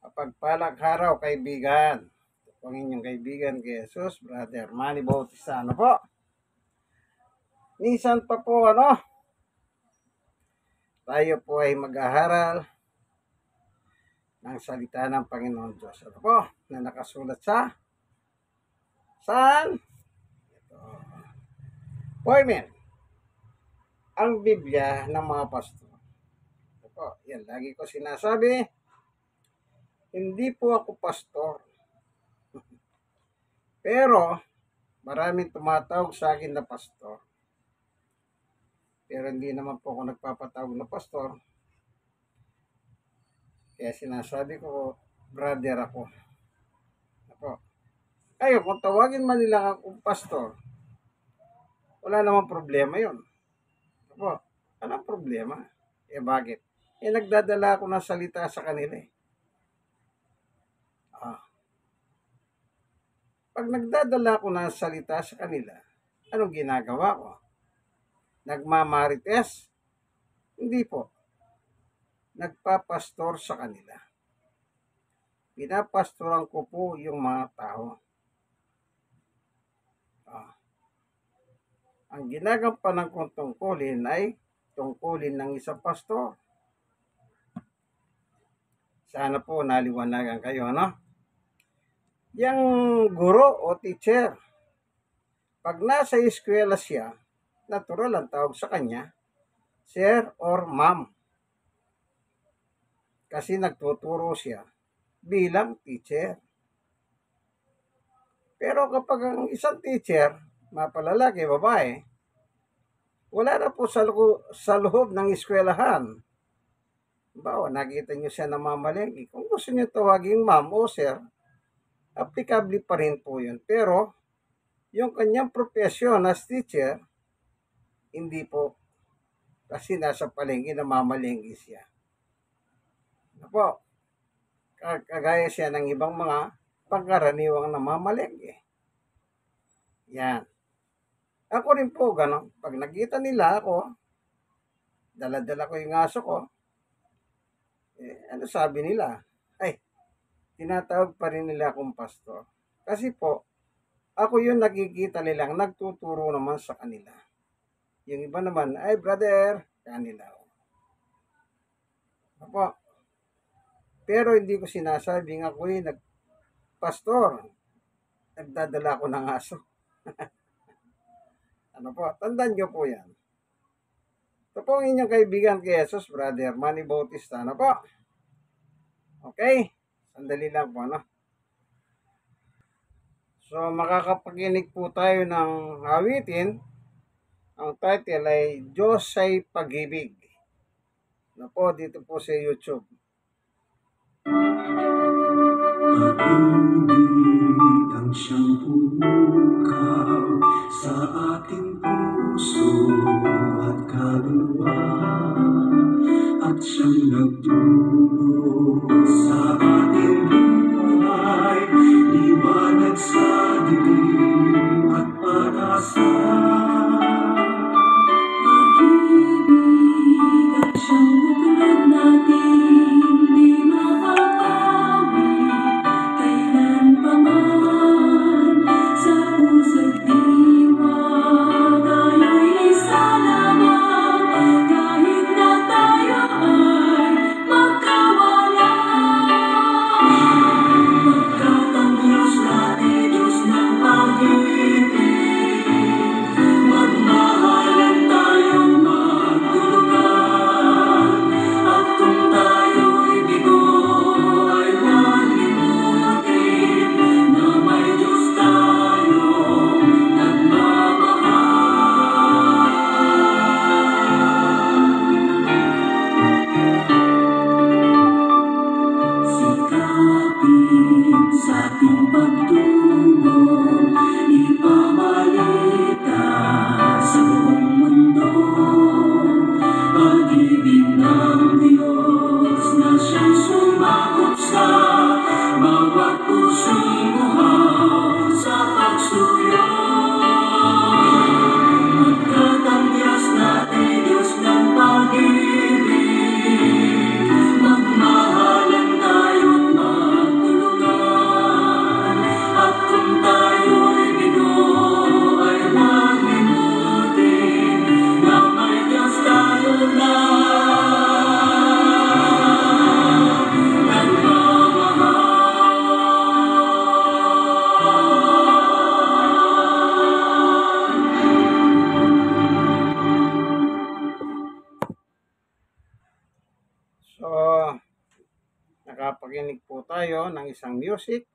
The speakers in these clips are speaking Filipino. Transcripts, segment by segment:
Mapagpalang araw, kaibigan. Ito po ang inyong kaibigan kay Jesus, Brother Manny Bautista. Ano po? Minsan pa po, tayo po ay mag-aharal ng salita ng Panginoon Diyos. Ano po? Na nakasulat sa saan? Ito. Poemen. Ang Biblia ng mga pastor. Ito po. Yan, lagi ko sinasabi, hindi po ako pastor. Pero, maraming tumatawag sa akin na pastor. Pero hindi naman po ako nagpapatawag na pastor. Kaya sinasabi ko, brother ako. Ako. Kayo, kung tawagin man nila akong pastor, wala namang problema yun. Ako, anong problema? Bakit? Nagdadala ako ng salita sa kanila eh. Pag nagdadala ako ng salita sa kanila, anong ginagawa ko? Nagmamarites? Hindi po. Nagpapastor sa kanila. Pinapastoran ko po yung mga tao. Ang ginagampanan kong tungkulin ay tungkulin ng isang pastor. Sana po naliwanagan kayo, Yang guro o teacher, pag nasa eskwela siya, natural ang tawag sa kanya, sir or ma'am. Kasi nagtuturo siya bilang teacher. Pero kapag ang isang teacher, mapalalaki, babae, wala na po sa loob ng eskwelahan. Bawa, nakita nyo siya namamalengke. Kung gusto nyo tawaging ma'am o sir, applicable pa rin po yun. Pero, yung kanyang profesyon as teacher, hindi po. Kasi nasa palengke, namamalengke siya. Kagaya siya ng ibang mga pangkaraniwang namamalengke. Yan. Ako rin po, gano'n. Pag nakita nila ako, dala-dala ko yung aso ko, ano sabi nila? Ay, tinatawag pa rin nila akong pastor. Kasi po, ako yung nakikita nilang nagtuturo naman sa kanila. Yung iba naman, ay brother, kanila. Apo. Pero hindi ko sinasabing ako'y nagpastor. Nagdadala ko ng aso. Tandaan nyo po yan. Ito po ang inyong kaibigan kay Jesus, Brother Manny Bautista. Okay? Sandali lang po, So, makakapakinig po tayo ng awitin. Ang title ay Diyos ay Pag-ibig. Dito po sa YouTube. Pag-ibig ang siyang pumukaw sa ating puso at kaluluwa, at siyang nagtulog sa ating buhay, liwanag sa dilim at pag-asa. Pag-ibig ang siyang butulad natin, di mapapawi kailanpaman. Sa puso't diwa, tayo'y isa lamang, kahit na tayo ay magkawalan. Pagkat ang Diyos natin, Diyos ng pag-ibig, So, nakapakinig po tayo ng isang music.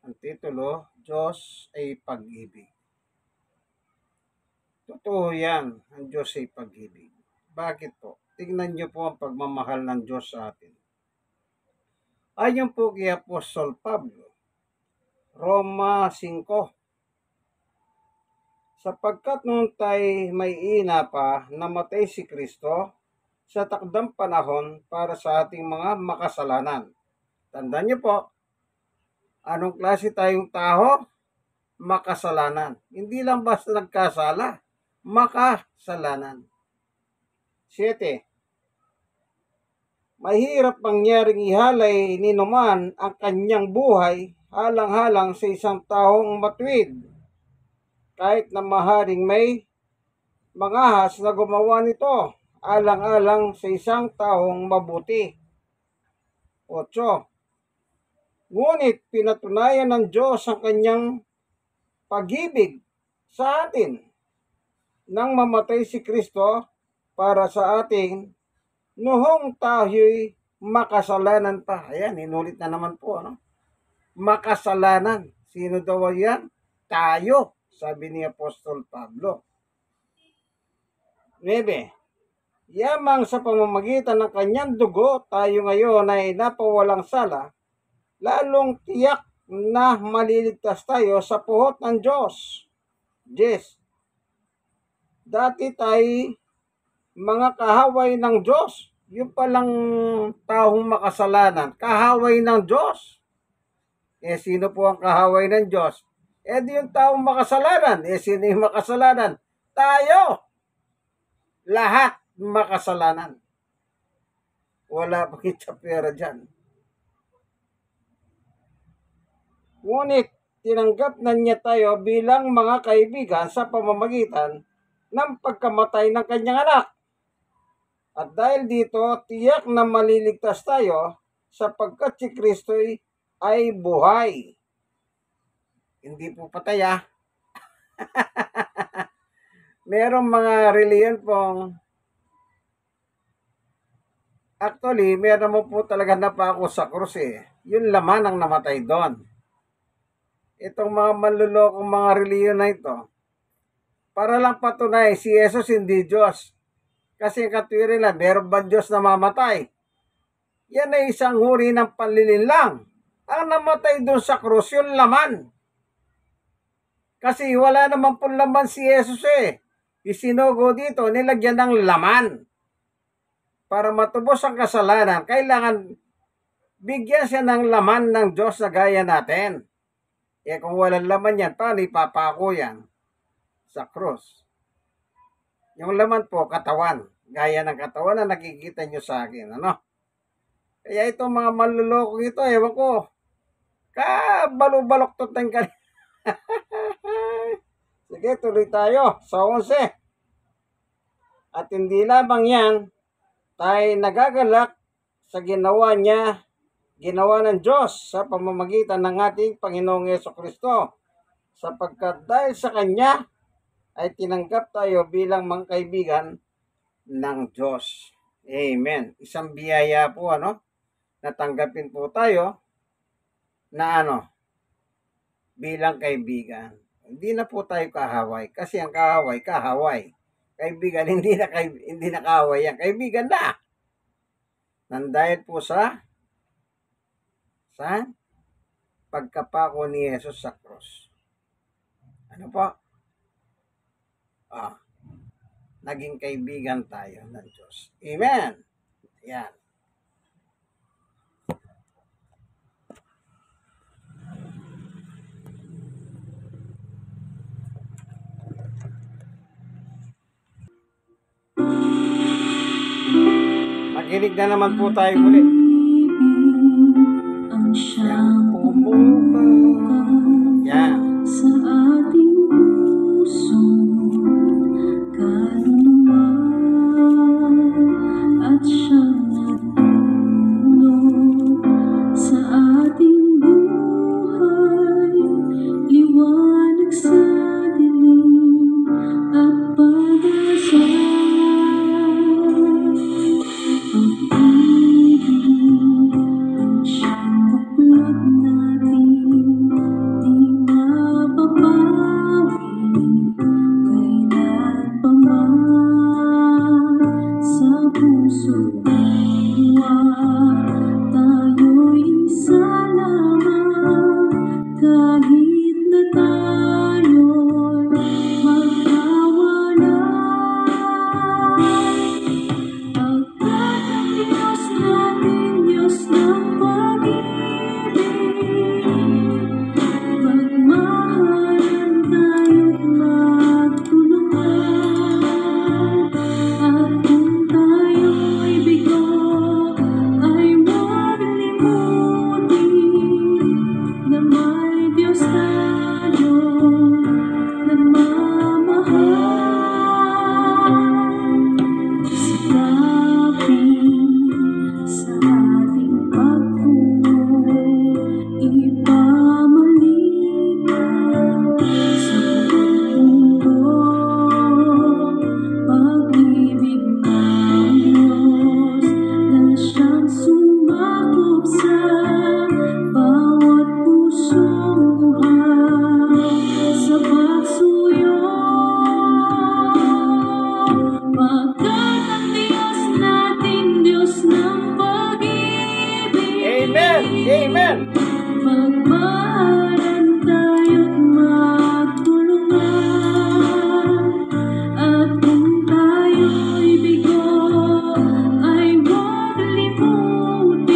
Ang titulo, Diyos ay Pag-ibig. Totoo yan, ang Diyos ay pag-ibig. Bakit po? Tingnan niyo po ang pagmamahal ng Diyos sa atin. Ayon po kay Apostol Pablo, Roma 5, sapagkat noon tayo may ina pa, namatay si Kristo sa takdang panahon para sa ating mga makasalanan. Tandaan niyo po, anong klase tayong tao? Makasalanan. Hindi lang basta nagkasala, makasalanan. 7. Mahirap mangyaring ihalay ni numan ang kanyang buhay halang-halang sa isang taong matuwid, kahit na maharing may mangahas na gumawa nito alang-alang sa isang taong mabuti. 8. Ngunit pinatunayan ng Diyos ang kanyang pag-ibig sa atin nang mamatay si Kristo para sa atin noong tayo'y makasalanan pa. Ayan, inulit na naman po, ano? Makasalanan. Sino daw yan? Tayo, sabi ni Apostol Pablo. 9. Yamang sa pamamagitan ng kanyang dugo, tayo ngayon ay napawalang sala, lalong tiyak na maliligtas tayo sa puhot ng Diyos. 10. Dati tayo mga kahaway ng Diyos. Yung palang taong makasalanan, kahaway ng Diyos. Sino po ang kahaway ng Diyos? Di yung taong makasalanan. Sino yung makasalanan? Tayo. Lahat makasalanan. Wala pang itsapera dyan. Ngunit tinanggap na niya tayo bilang mga kaibigan sa pamamagitan ng pagkamatay ng kanyang anak. At dahil dito, tiyak na maliligtas tayo sapagkat si Kristo ay buhay. Hindi po patay, ah. Merong mga reliyon pong actually, meron mo po talaga napako sa krus eh. Yung laman ang namatay doon. Itong mga manlulokong mga reliyon na ito, para lang patunay si Jesus hindi Diyos. Kasi katwirin lang, meron ba Diyos na mamatay? Yan ay isang huri ng panlilinlang. Ang namatay doon sa krus, yung laman. Kasi wala naman pong laman si Jesus eh. Isinugo dito, nilagyan ng laman. Para matubos ang kasalanan, kailangan bigyan siya ng laman ng Diyos na gaya natin. Kung walang laman yan, paano ipapako yan? Sa krus. Yung laman po, katawan. Gaya ng katawan na nakikita nyo sa akin. Ano? Kaya itong mga manlulokong ito, ewan ko, kabalok-balok to tayong Sige, tuloy tayo sa 11. At hindi lamang yan, tayo nagagalak sa ginawa ng Diyos sa pamamagitan ng ating Panginoong Jesucristo, sapagkat dahil sa Kanya ay tinanggap tayo bilang mga kaibigan ng Diyos. Amen. Isang biyaya po, ano? Natanggapin po tayo na bilang kaibigan. Hindi na po tayo kahaway kasi ang kahaway. Kaibigan, hindi na kahaway yan. Kaibigan na. Nandahil po sa pagkapako ni Jesus sa cross. Ano po? Naging kaibigan tayo ng Diyos. Amen. Yan. Makinig na naman po tayo muli. Ang siyang pumukaw sa ating puso, karunungan at siyang natulog sa ating buhay, liwanag sa dilim at pag-asa. Amen. Magmahalan tayo't magtulungan. At kung tayo'y bigo, ay huwag limutin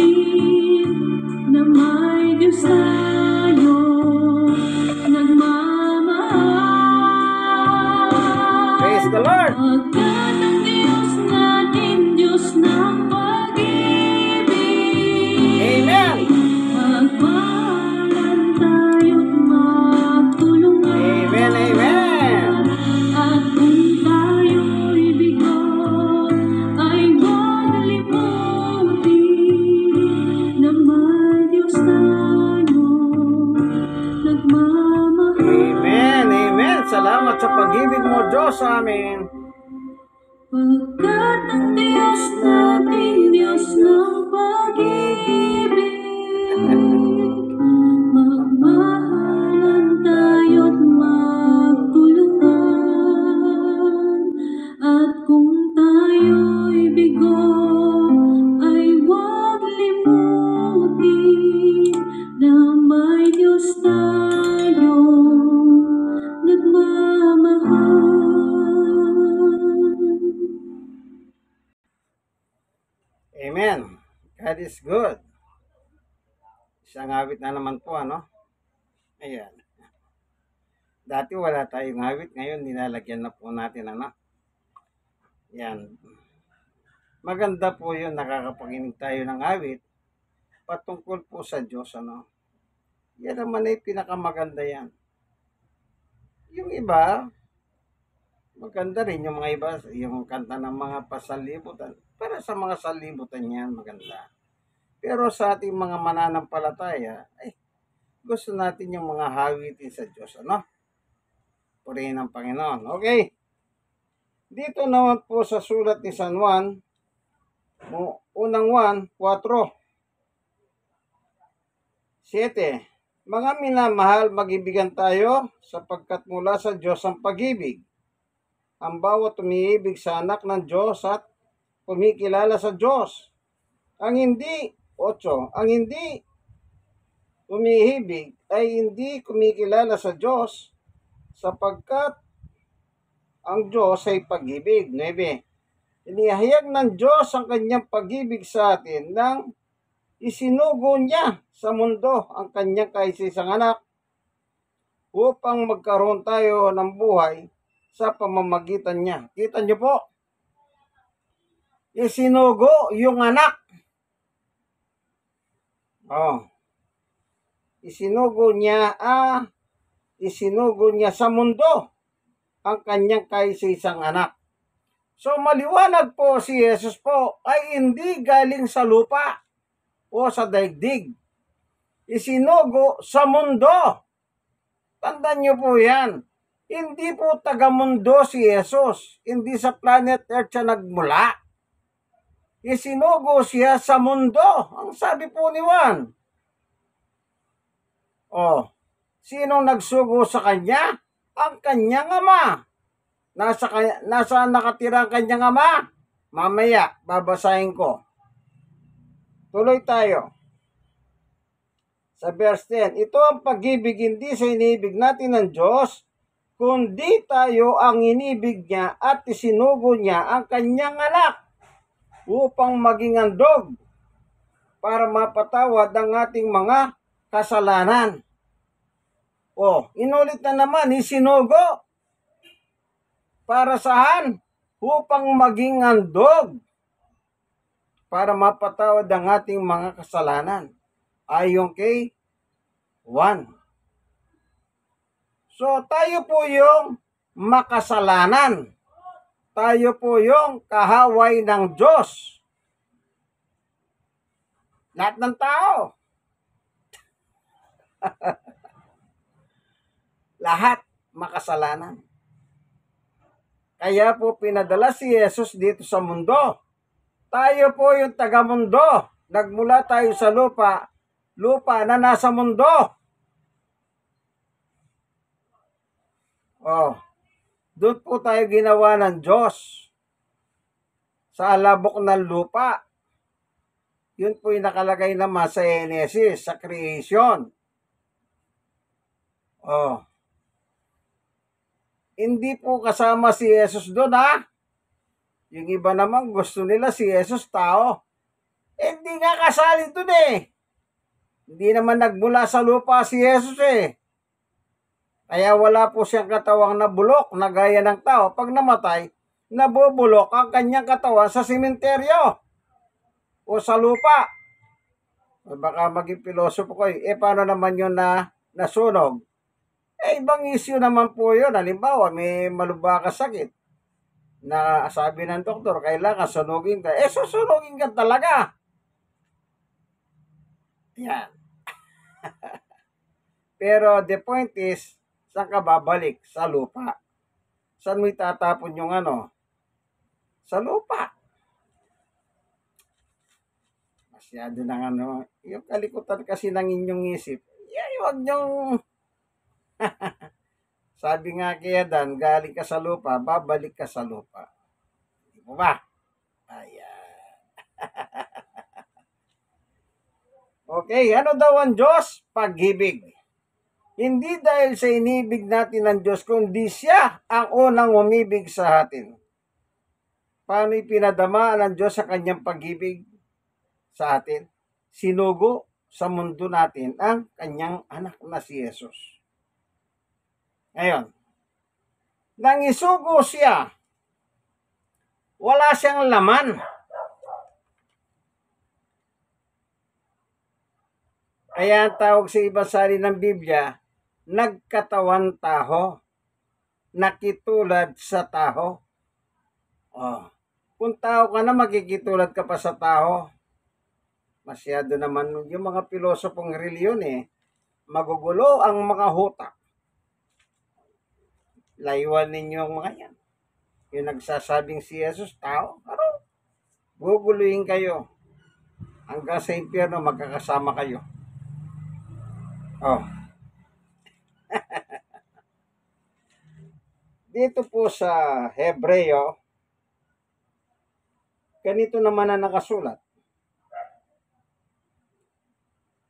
na may Diyos tayo nagmamahal. Praise the Lord. Pagkat ang Diyos natin, Diyos ng pag-ibig. Amen. Magmahalan tayo't magtulungan. Amen, amen. At kung tayo'y bigo, ay huwag limutin na may Diyos tayo nagmamahal. Amen, amen. Salamat sa pag-ibig mo, Diyos, sa amin. Pagkat ang Diyos natin, Diyos ng pag-ibig. Magmahalan tayo't magtulungan. At kung tayo'y bigo, ay huwag limutin na may Diyos tayo nagmamahal. Amen. God is good. Isang awit na naman po, ano? Ayan. Dati wala tayong awit, ngayon nilalagyan na po natin, ano? Yan. Maganda po yun, nakakapakinig tayo ng awit patungkol po sa Diyos, ano? Yan naman ay pinakamaganda yan. Yung iba, maganda rin yung mga iba, yung kanta ng mga pasalibutan. Para sa mga salibutan yan, maganda. Pero sa ating mga mananampalataya, ay, gusto natin yung mga hawitin sa Diyos, ano? Purihin ng Panginoon. Okay. Dito naman po sa sulat ni San Juan, unang 1:4. 7. Mga minamahal, mag-ibigan tayo sapagkat mula sa Diyos ang pag-ibig. Ang bawat umiibig sa anak ng Diyos at kumikilala sa Diyos. Ang hindi umiibig ay hindi kumikilala sa Diyos sapagkat ang Diyos ay pag-ibig. 9. Inihayag ng Diyos ang kanyang pag-ibig sa atin nang isinugo niya sa mundo ang kanyang kaisa-isang anak upang magkaroon tayo ng buhay sa pamamagitan niya. Kita niyo po? Isinugo yung anak. Isinugo niya sa mundo ang kanyang kaisa-isang anak. So maliwanag po si Jesus po ay hindi galing sa lupa o sa daigdig. Isinugo sa mundo. Tandaan niyo po yan. Hindi po taga-mundo si Jesus. Hindi sa planet Earth siya nagmula. Isinugo siya sa mundo. Ang sabi po ni Juan. Sinong nagsugo sa kanya? Ang kanyang ama. Nasaan nakatira ang kanyang ama? Mamaya, babasahin ko. Tuloy tayo. Sa verse 10, ito ang pag-ibig, hindi sa inibig natin ng Diyos, kundi tayo ang inibig niya at isinugo niya ang kanyang anak upang maging handog para mapatawad ang ating mga kasalanan. Inulit na naman, isinugo. Para saan? Upang maging handog para mapatawad ang ating mga kasalanan. Ayon kay Juan. So, tayo po yung makasalanan. Tayo po yung kahaway ng Diyos. Lahat ng tao. Lahat makasalanan. Kaya po pinadala si Jesus dito sa mundo. Tayo po yung taga-mundo. Nagmula tayo sa lupa na nasa mundo. Doon po tayo ginawa ng Diyos. Sa alabok ng lupa. Yun po yung nakalagay naman sa Genesis, sa creation. Oh. Hindi po kasama si Jesus doon, ha? Yung iba naman gusto nila si Jesus tao. Hindi nga kasali doon eh. Hindi naman nagmula sa lupa si Jesus eh. Kaya wala po siyang katawang nabulok na gaya ng tao. Pag namatay, nabubulok ang kanyang katawan sa simenteryo o sa lupa. Baka maging pilosopo ko eh. Paano naman yun na nasunog? Ibang issue naman po yun. Halimbawa, may malubhang sakit na sabi ng doktor, kailangan sunugin ka. Susunugin ka talaga. Yan. Pero the point is, saan ka babalik? Sa lupa. Saan mo itatapon yung Sa lupa. Masyado ng yung kalikutan kasi ng inyong isip. Huwag niyong sabi nga kaya Dan, galing ka sa lupa, babalik ka sa lupa. Di mo ba? Ayan. Okay, ano daw ang Diyos? Pag-ibig. Hindi dahil sa inibig natin ng Diyos, kundi siya ang unang umibig sa atin. Paano ipinadama ng Diyos sa kanyang pag-ibig sa atin? Sinugo sa mundo natin ang kanyang anak na si Jesus. Ngayon, nang isugo siya, wala siyang laman. Kaya ang tawag sa ibang salin ng Biblia, nagkatawan taho, nakitulad sa taho. Kung tao ka na, makikitulad ka pa sa taho. Masyado naman yung mga pilosopong reliyon magugulo ang mga hutak. Layuan ninyo ang mga yan. Yung nagsasabing si Jesus, tao, guguluhin kayo. Hanggang sa impyerno, magkakasama kayo. Dito po sa Hebreo, ganito naman na nakasulat.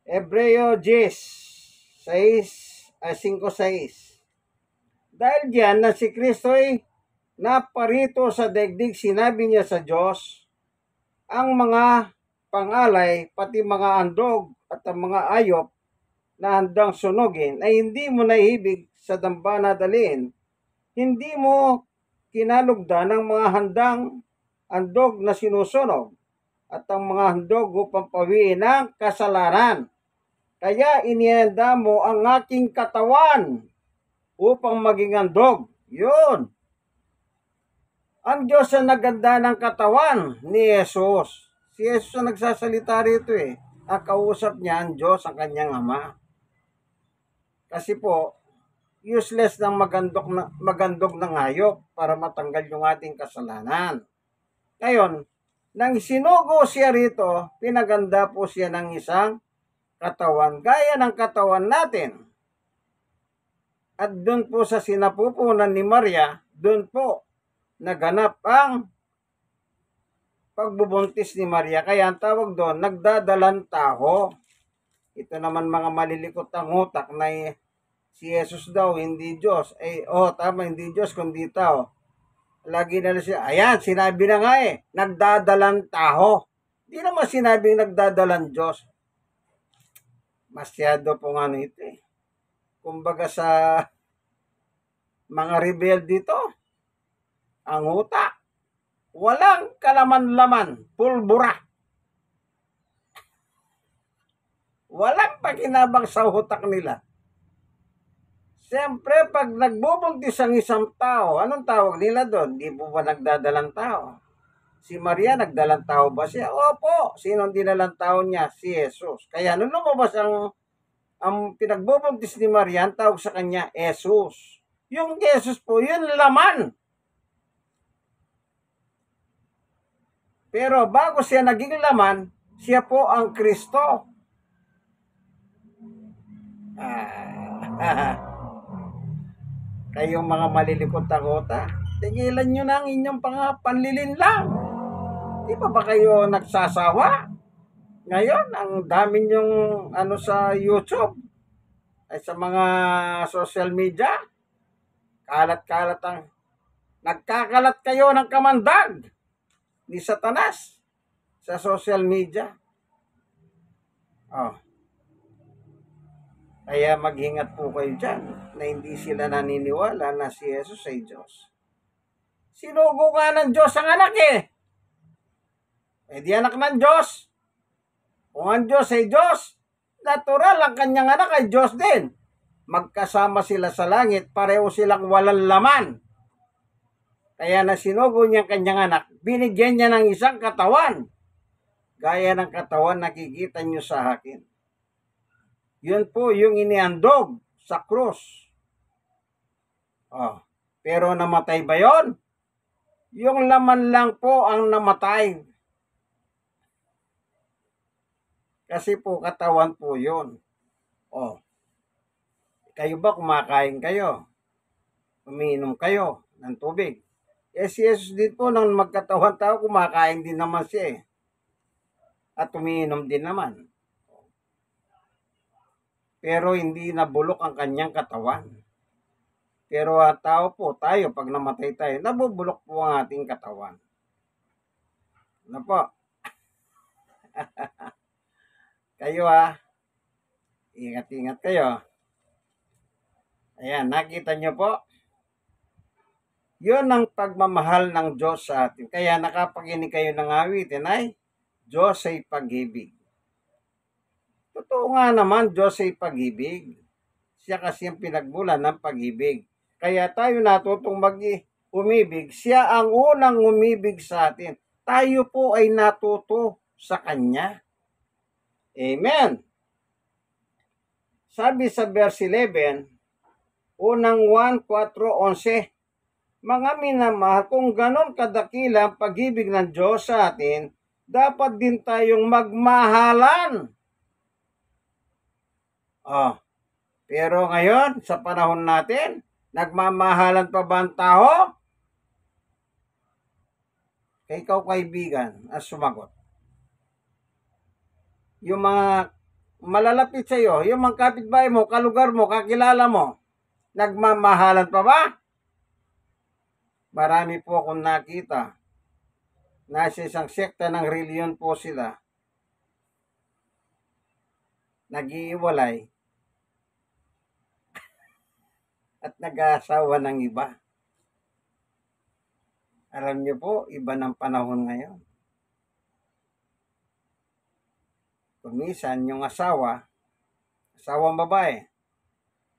Hebreo 5:6. Dahil diyan na si Kristo ay naparito sa daigdig, sinabi niya sa Diyos, ang mga pangalay, pati mga andog at ang mga ayop na handang sunugin ay hindi mo naibig sa dambana dalhin. Hindi mo kinalugdan ang mga handang andog na sinusunog at ang mga handog upang pawiin ang kasalanan. Kaya inihanda mo ang aking katawan upang maging handog. Yun. Ang Diyos ang naganda ng katawan ni Jesus. Si Jesus ang nagsasalita rito Ang kausap niya ang Diyos, ang kanyang Ama. Kasi po, useless ng magandog ng hayop para matanggal yung ating kasalanan. Ngayon, nang sinugo siya rito, pinaganda po siya ng isang katawan, gaya ng katawan natin. At doon po sa sinapupunan ni Maria, doon po naganap ang pagbubuntis ni Maria. Kaya ang tawag doon, nagdadalang taho. Ito naman mga malilikot ang utak na si Jesus daw, hindi Diyos. Tama, hindi Diyos, kundi tao. Lagi na siya, ayan, sinabi na nga nagdadalang taho. Hindi naman sinabing nagdadalang Diyos. Masyado po nga ito Kumbaga sa mga rebel dito, ang utak, walang kalaman-laman, pulbura. Walang pakinabang sa utak nila. Siyempre, pag nagbubuntis ang isang tao, anong tawag nila doon? Di po ba nagdadalang tao? Si Maria, nagdalang tao ba siya? Opo. Sino ang dinalang tao niya? Si Jesus. Kaya nung lumabas ang pinagbubuntis ni Maria, ang tawag sa kanya, Jesus. Yung Jesus po, yun laman. Pero bago siya naging laman, siya po ang Kristo. Kayong mga malilikot-takota, tigilan nyo na ang inyong panlilin lang. Di ba kayo nagsasawa? Ngayon, ang dami niyong ano sa YouTube, ay sa mga social media, kalat-kalat ang nagkakalat kayo ng kamandag ni Satanas sa social media. Oh, kaya maghingat po kayo dyan na hindi sila naniniwala na si Jesus ay Diyos. Sinugo nga ng Diyos ang anak eh. Eh di anak ng Diyos. Kung ang Diyos ay Diyos, natural ang kanyang anak ay Diyos din. Magkasama sila sa langit, pareho silang walang laman. Kaya na sinugo niya ang kanyang anak, binigyan niya ng isang katawan. Gaya ng katawan nakikita niyo sa akin. Yun po yung inihandog sa krus. Oh, pero namatay ba yon? Yung laman lang po ang namatay. Kasi po katawan po yun. Oh, kayo ba kumakain kayo? Umiinom kayo ng tubig? Eh si Jesus din po nang magkatawan tao, kumakain din naman siya eh. At umiinom din naman. Pero hindi nabulok ang kanyang katawan. Pero tao po, tayo, pag namatay tayo, nabubulok po ang ating katawan. Ano po? Kayo ingat-ingat kayo. Ayan, nakita nyo po? Yun ang pagmamahal ng Diyos sa atin. Kaya nakapakinig kayo ng awitin ay Diyos ay pag-ibig. Totoo nga naman, Diyos ay pag-ibig. Siya kasi ang pinagmulan ng pag-ibig. Kaya tayo natutong umibig. Siya ang unang umibig sa atin. Tayo po ay natuto sa Kanya. Amen. Sabi sa verse 11, unang 1:4-11, mga minamahal, kung ganon kadakila ang pag-ibig ng Diyos sa atin, dapat din tayong magmahalan. Pero ngayon, sa panahon natin, nagmamahalan pa ba ang tao? Kaya ikaw kaibigan, sumagot. Yung mga malalapit sa iyo, yung mga kapitbahay mo, kalugar mo, kakilala mo, nagmamahalan pa ba? Marami po akong nakita. Nasa isang sekta ng reliyon po sila. Nag-iiwalay at nag-aasawa ng iba. Alam niyo po, iba ng panahon ngayon. Kumisan yung asawang babae,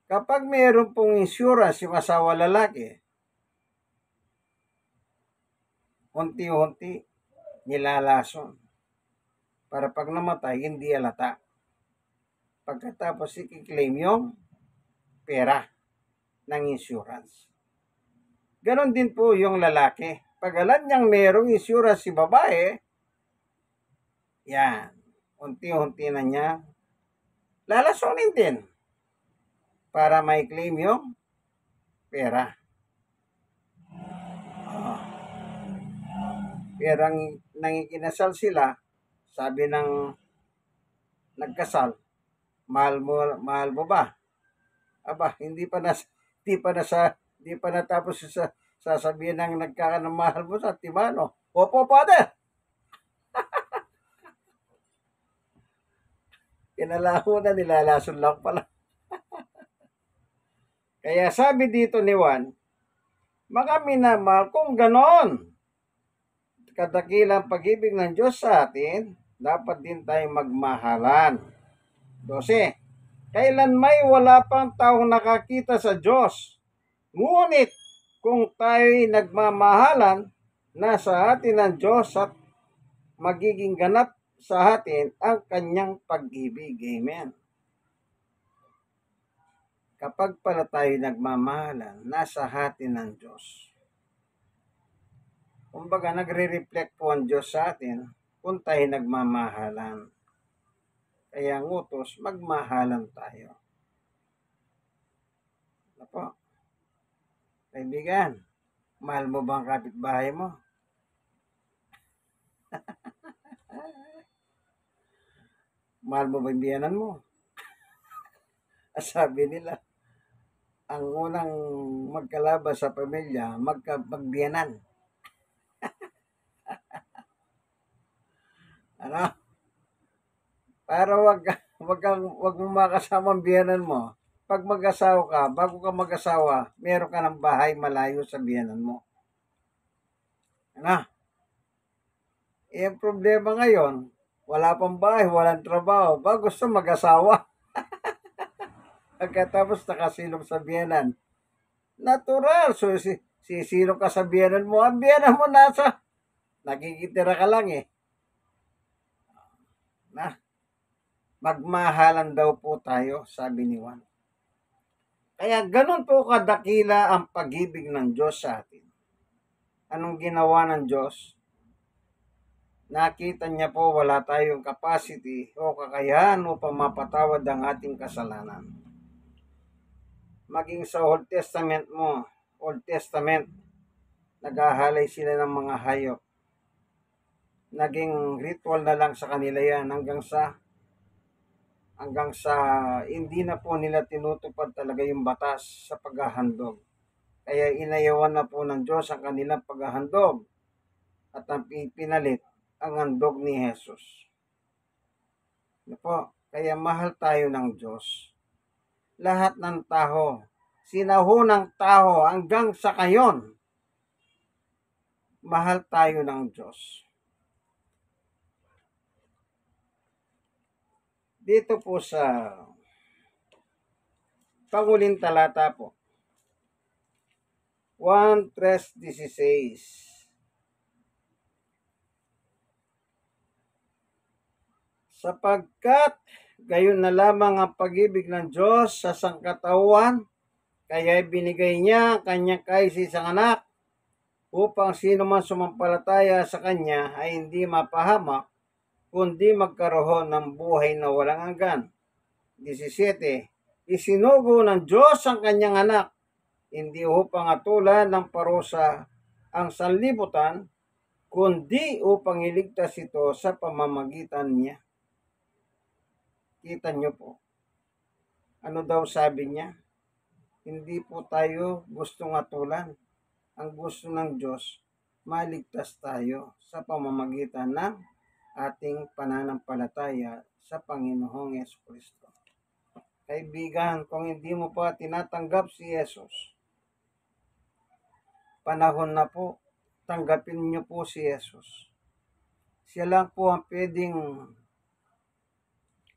kapag mayroon pong insurance yung asawa lalaki, unti-unti nilalason para pag namatay, hindi alata. Pagkatapos i-claim yung pera ng insurance. Ganon din po yung lalaki. Pag alam niyang merong insurance si babae, yan, unti-unti na niya lalasonin din para may claim yung pera. Pero nang ikinasal sila, sabi ng nagkasal, mahal mo ba? Aba, hindi pa natapos sa sasabihin ng mahal mo sa timano. Opo, father. Kinalaho na, nilalason lang pala. Kaya sabi dito ni Juan, mga minamahal, kung ganon, kadakilang pag-ibig ng Diyos sa atin, dapat din tayong magmahalan. 12. Kailan may wala pang taong nakakita sa Diyos. Ngunit kung tayo'y nagmamahalan, nasa atin ang Diyos at magiging ganap sa atin ang kanyang pag-ibig. Amen. Kapag pala tayo nagmamahalan, nasa atin ang Diyos. Kumbaga, nagre-reflect po ang Diyos sa atin kung tayo nagmamahalan. Kaya ngutos, magmahalan tayo. Ano po? Kaibigan, mahal mo ba ang kapitbahay mo? Mahal mo ba yung biyanan mo? Sabi nila, ang unang magkalaban sa pamilya, magbiyanan. Ano? Para wag mo makasama ang biyanan mo. Pag mag-asawa ka, bago ka mag-asawa, meron ka ng bahay malayo sa biyanan mo. Ano? Eh, ang problema ngayon, wala pang bahay, walang trabaho, ba gusto mag-asawa. Pagkatapos nakasilong sa biyanan. Natural. So, sisilong ka sa biyanan mo. Ang biyanan mo nakikitira ka lang eh. Na, magmahalan daw po tayo, sabi ni Juan. Kaya ganun po kadakila ang pag-ibig ng Diyos sa atin. Anong ginawa ng Diyos? Nakita niya po wala tayong capacity o kakayahan upang mapatawad ang ating kasalanan. Maging sa Old Testament naghahalay sila ng mga hayop. Naging ritual na lang sa kanila yan hanggang sa hindi na po nila tinutupad talaga yung batas sa paghahandog. Kaya inayawan na po ng Diyos ang kanilang paghahandog at ang pinalit ang handog ni Jesus. Kaya mahal tayo ng Diyos. Lahat ng tao, sinahunang tao hanggang sa ngayon, mahal tayo ng Diyos. Dito po sa panguling talata po, 1:3-16. Sapagkat gayon na lamang ang pag-ibig ng Diyos sa sangkatauhan, kaya binigay niya ang kanyang kaisisang anak upang sino man sumampalataya sa kanya ay hindi mapahamak, kundi magkaroon ng buhay na walang hanggan. 17. Isinugo ng Diyos ang kanyang anak, hindi upang atulan ng parusa ang sanlibutan, kundi upang iligtas ito sa pamamagitan niya. Kita niyo po. Ano daw sabi niya? Hindi po tayo gustong atulan. Ang gusto ng Diyos, maligtas tayo sa pamamagitan ng ating pananampalataya sa Panginoong Jesucristo. Kaibigan, kung hindi mo pa tinatanggap si Jesus, panahon na po, tanggapin niyo po si Jesus. Siya lang po ang pwedeng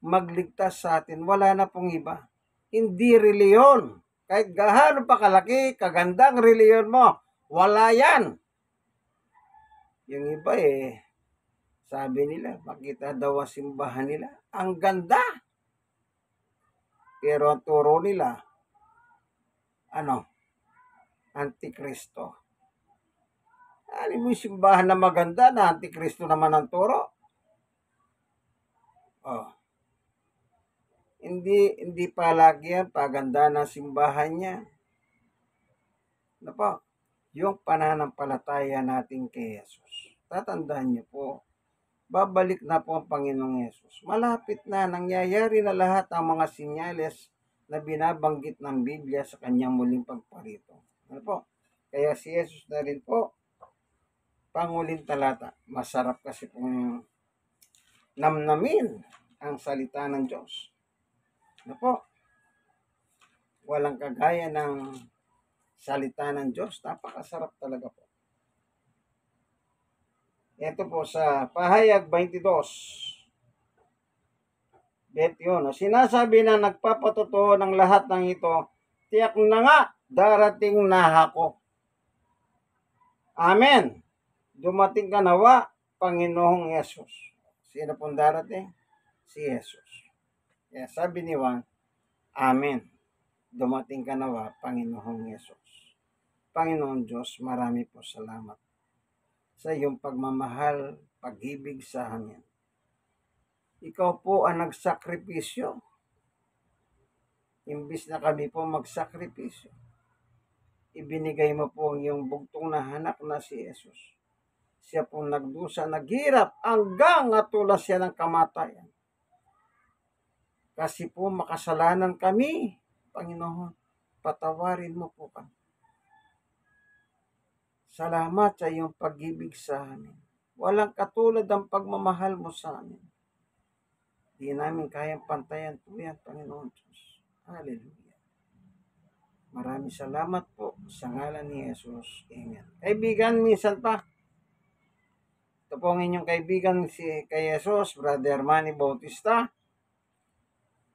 magligtas sa atin. Wala na pong iba. Hindi reliyon. Kahit gaano pa kalaki, kagandang reliyon mo, wala yan. Yung iba sabi nila, makita daw ang simbahan nila, ang ganda. Pero ang turo nila, Antikristo. Ano mo yung simbahan na maganda na Antikristo naman ang turo? Hindi palagi yan paganda ng simbahan niya. Yung pananampalataya natin kay Jesus. Tatandaan niyo po, babalik na po ang Panginoong Yesus. Malapit na, nangyayari na lahat ang mga sinyales na binabanggit ng Biblia sa kanyang muling pagparito. Kaya si Jesus na rin po, panguling talata. Masarap kasi pong namnamin ang salita ng Diyos. Walang kagaya ng salita ng Diyos. Napakasarap talaga po. Ito po sa Pahayag 22:21. Sinasabi na nagpapatotoo ng lahat ng ito, tiyak na nga, darating na ako. Amen. Dumating ka nawa, Panginoong Yesus. Sino pong darating? Si Yesus. Kaya sabi ni Juan, Amen. Dumating ka nawa, Panginoong Yesus. Panginoon Diyos, marami po salamat sa iyong pagmamahal, pag-ibig sa amin. Ikaw po ang nagsakripisyo. Imbis na kami po magsakripisyo, ibinigay mo po ang iyong bugtong na anak na si Jesus. Siya po nagdusa, naghirap hanggang natulas siya ng kamatayan. Kasi po makasalanan kami, Panginoon. Patawarin mo po kami. Salamat sa iyong pag-ibig sa amin. Walang katulad ang pagmamahal mo sa amin. Di namin kayang pantayan po yan, Panginoon Diyos. Hallelujah. Maraming salamat po sa ngalan ni Jesus. Amen. Kaibigan, minsan pa, ito po ang inyong kaibigan si kay Jesus, Brother Manny Bautista.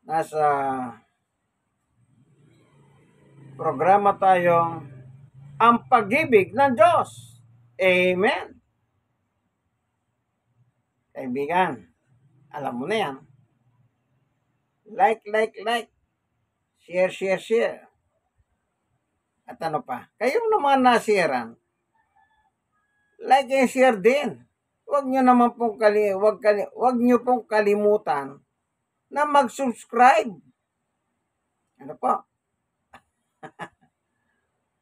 Nasa programa tayong Ang Pag-ibig ng Diyos. Amen. Kaibigan, alam mo na yan. Like. Share. At ano pa? Kayong naman nasiran, like and share din. Huwag nyo naman pong wag nyo pong kalimutan na mag-subscribe. Ano po?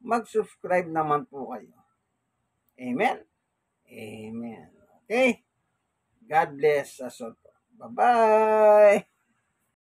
Mag-subscribe naman po kayo. Amen? Amen. Okay? God bless us all. Bye-bye!